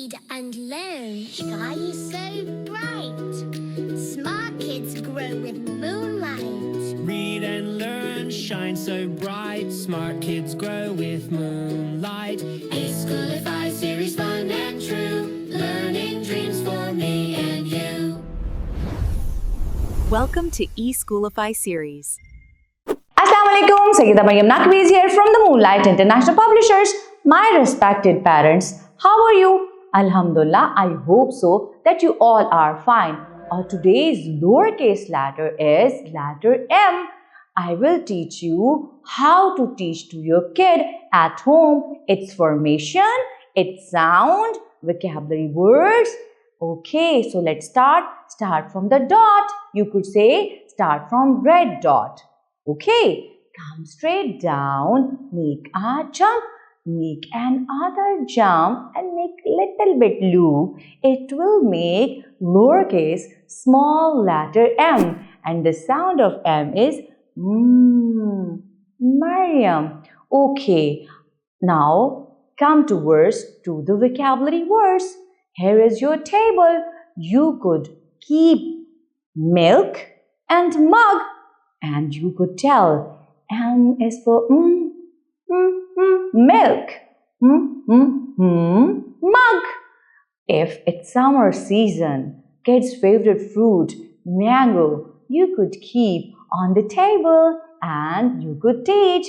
read and learn shine so bright. Smart kids grow with moonlight. Read and learn shine so bright. Smart kids grow with moonlight. eSchoolify series fun and true. Learning dreams for me and you. Welcome to eSchoolify series. Assalamualaikum, Sayyida Maryam Naqvi's here from the Moonlight International Publishers. My respected parents, how are you? Alhamdulillah, I hope so that you all are fine. Today's lowercase letter is letter M. I will teach you how to teach to your kid at home its formation, its sound, vocabulary words. Okay, so let's start. Start from the dot. You could say start from red dot. Okay, come straight down, make a jump, make another jump and make little bit loop. It will make lowercase small letter M and the sound of M is Maryam. Okay, now come towards to the vocabulary words. Here is your table. You could keep milk and mug. And you could tell M is for milk, mug. If it's summer season, kids' favorite fruit, mango, you could keep on the table and you could teach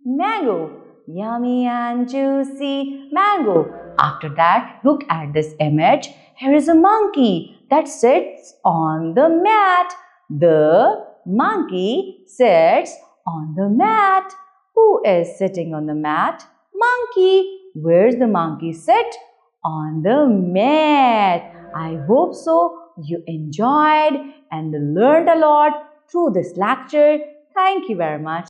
mango, yummy and juicy mango. After that, look at this image. Here is a monkey that sits on the mat. The monkey sits on the mat. Who is sitting on the mat? Monkey. Where's the monkey sit? On the mat. I hope so you enjoyed and learned a lot through this lecture. Thank you very much.